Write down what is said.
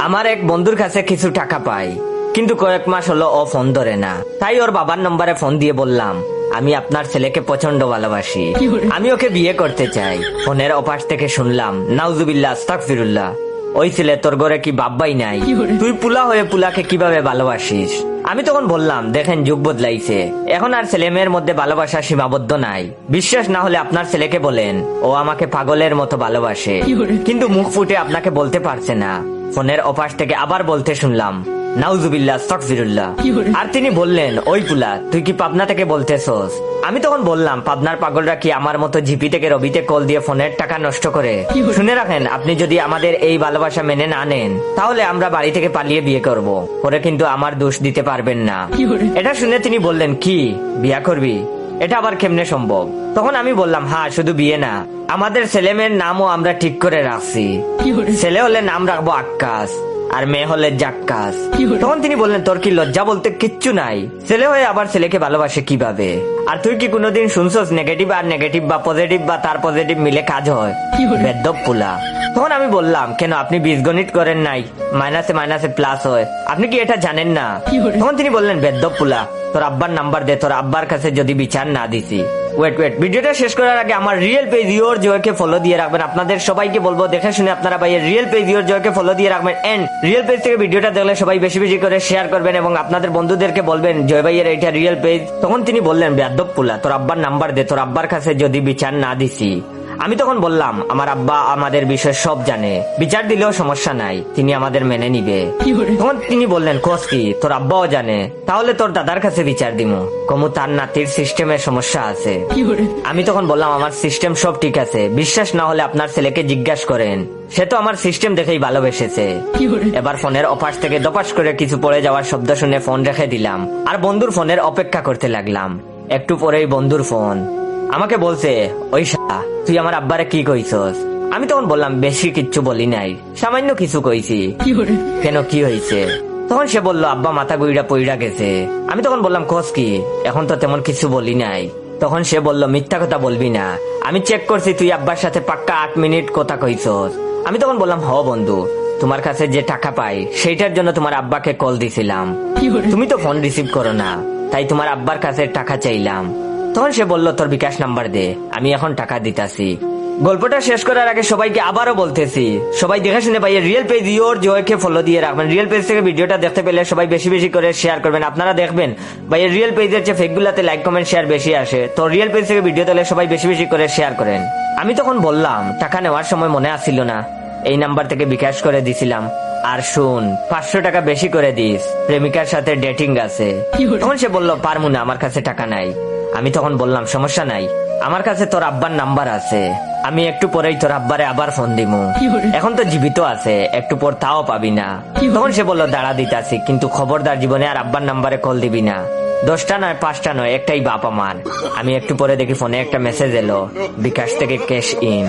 আমার এক বন্ধুর কাছে কিছু টাকা পাই, কিন্তু কয়েক মাস হলো ও ফোন ধরে না। তাই ওর বাবার নম্বরে ফোন দিয়ে বললাম, আমি আপনার ছেলেকে প্রচন্ড ভালোবাসি, আমি ওকে বিয়ে করতে চাই। ফোনের ওপাশ থেকে শুনলাম, নাউজুবিল্লাহ আস্তাগফিরুল্লাহ, ওই ছেলে তোর ঘরে কি বাব্বাই নাই? তুই পুলা হয়ে পুলাকে কিভাবে ভালোবাসিস? আমি তখন বললাম, দেখেন যুগ বদলাইছে, এখন আর ছেলে মেয়ের মধ্যে ভালোবাসা সীমাবদ্ধ নাই। বিশ্বাস না হলে আপনার ছেলেকে বলেন, ও আমাকে পাগলের মতো ভালোবাসে, কিন্তু মুখ ফুটে আপনাকে বলতে পারছে না। ফোনের ওপাশ থেকে আবার বলতে শুনলাম, নাউজুবিল্লাহ আস্তাগফিরুল্লাহ। আর তিনি বললেন, ওই পুলা তুই কি পাবনা থেকে বলতেছস? আমি তখন বললাম, পাবনার পাগলরা কি আমার মতো জিপি থেকে রবিতে কল দিয়ে ফোনের টাকা নষ্ট করে? শুনে রাখেন, আপনি যদি আমাদের এই ভালোবাসা মেনে না নেন, তাহলে আমরা বাড়ি থেকে পালিয়ে বিয়ে করব, পরে কিন্তু আমার দোষ দিতে পারবেন না। এটা শুনে তিনি বললেন, কি বিয়া করবি? এটা আবার কেমনে সম্ভব? তখন আমি বললাম, হ্যাঁ, শুধু বিয়ে না, আমাদের ছেলে মেয়ের নামও আমরা ঠিক করে রাখছি। ছেলে হলে নাম রাখবো আক্কাস, আর মেয়ে হলে জাক্কাস। তখন তিনি বললেন, তোর কি লজ্জা বলতে কিচ্ছু নাই? ছেলে হয়ে আবার ছেলেকে ভালোবাসে কিভাবে? আর তুই কি কোনোদিন শুনছস নেগেটিভ আর নেগেটিভ বা পজিটিভ বা তার পজিটিভ মিলে কাজ হয়? বেদ্যপ পুলা। তখন আমি বললাম, কেন আপনি বীজগণিত করেন নাই? মাইনাসে মাইনাসে প্লাস হয়, আপনি কি এটা জানেন না? তখন তিনি বললেন, বেদ্যপ পুলা, তোর আব্বার নাম্বার দে, তোর আব্বার কাছে যদি বিচার না দিছি। ওয়েট, ভিডিওটা শেষ করার আগে আমার রিয়েল পেজ ইওর জয়কে ফলো দিয়ে রাখবেন। আপনাদের সবাইকে বলবো, দেখে শুনে আপনারা ভাইয়ের রিয়েল পেজ ইওর জয়কে ফলো দিয়ে রাখবেন। এন্ড রিয়েল পেজ থেকে ভিডিওটা দেখলে সবাই বেশি বেশি করে শেয়ার করবেন এবং আপনাদের বন্ধুদেরকে বলবেন জয় ভাইয়ের এটা রিয়েল পেজ। তখন তিনি বললেন, বেয়াদব পুলা, তোর আব্বার নাম্বার দে, তোর আব্বার কাছে যদি বিচার না দিছি। আমি তখন বললাম, আমার আব্বা আমাদের বিষয় সব জানে, বিচার দিলেও সমস্যা নাই, তিনি আমাদের মেনে নিবে। তখন তিনি বললেন, কোস কি, তোর আব্বাও জানে? তাহলে তোর দাদার কাছে বিচার দিমু, কমু তার নাতির সিস্টেমের সমস্যা আছে। আমি তখন বললাম, আমার সিস্টেম সব ঠিক আছে, বিশ্বাস না হলে আপনার ছেলেকে জিজ্ঞাসা করেন, সে তো আমার সিস্টেম দেখেই ভালোবেসেছে। এবার ফোনের অপাশ থেকে দপাস করে কিছু পড়ে যাওয়ার শব্দ শুনে ফোন রেখে দিলাম আর বন্ধুর ফোনের অপেক্ষা করতে লাগলাম। একটু পরেই বন্ধুর ফোন। আমাকে বলছে, ওই শালা, তুই আমার আব্বারে কি কইছস? আমি তখন বললাম, বেশি কিচ্ছু বলি নাই, সামান্য কিছু কইছি। কেন, কি হয়েছে? তখন সে বলল, আব্বা মাথা গুইড়া পইড়া গেছে। আমি তখন বললাম, কোস কি? এখন তো তেমন কিছু বলি নাই। তখন সে বলল, মিথ্যা কথা বলবি না, আমি চেক করছি, তুই আব্বার সাথে পাক্কা 8 মিনিট কথা কইছস। আমি তখন বললাম, হ বন্ধু, তোমার কাছে যে টাকা পাই সেইটার জন্য তোমার আব্বাকে কল দিছিলাম, তুমি তো ফোন রিসিভ করো না, তাই তোমার আব্বার কাছে টাকা চাইলাম। তখন সে বলল, তোর বিকাশ নাম্বার দে, আমি এখন টাকা দিতাছি। গল্পটা শেষ করার আগে সবাইকে আবারও বলতেছি, সবাই দেখে শুনে ভাইয়ের রিয়েল পেজ ইওর জয়কে ফলো দিয়ে রাখবেন। রিয়েল পেজ থেকে ভিডিওটা দেখতে পেলে সবাই বেশি বেশি করে শেয়ার করবেন। আপনারা দেখবেন ভাইয়ের রিয়েল পেজের চেয়ে ফেকগুলাতে লাইক কমেন্ট শেয়ার বেশি আসে, তো রিয়েল পেজ থেকে ভিডিও দেখলে সবাই বেশি বেশি করে শেয়ার করেন। আমি তখন বললাম, টাকা নেওয়ার সময় মনে আসছিল না, এই নাম্বার থেকে বিকাশ করে দিছিলাম, আর শুন 500 টাকা বেশি করে দিস, প্রেমিকার সাথে ডেটিং আছে। তখন সে বলল, পারমু না, আমার কাছে টাকা নাই। আমি তখন বললাম, সমস্যা নাই, আমার কাছে তোর আব্বার নাম্বার আছে, আমি একটু পরেই তোর আব্বারে আবার ফোন দিমু, এখন তো জীবিত আছে, একটু পর তাও পাবি না। তখন সে বলল, দাঁড়া দিতাছি, কিন্তু খবরদার জীবনে আর আব্বার নাম্বারে কল দিবি না, 10টা নয় 5টা নয়, একটাই বাপ আমার। আমি একটু পরে দেখি ফোনে একটা মেসেজ এলো, বিকাশ থেকে ক্যাশ ইন।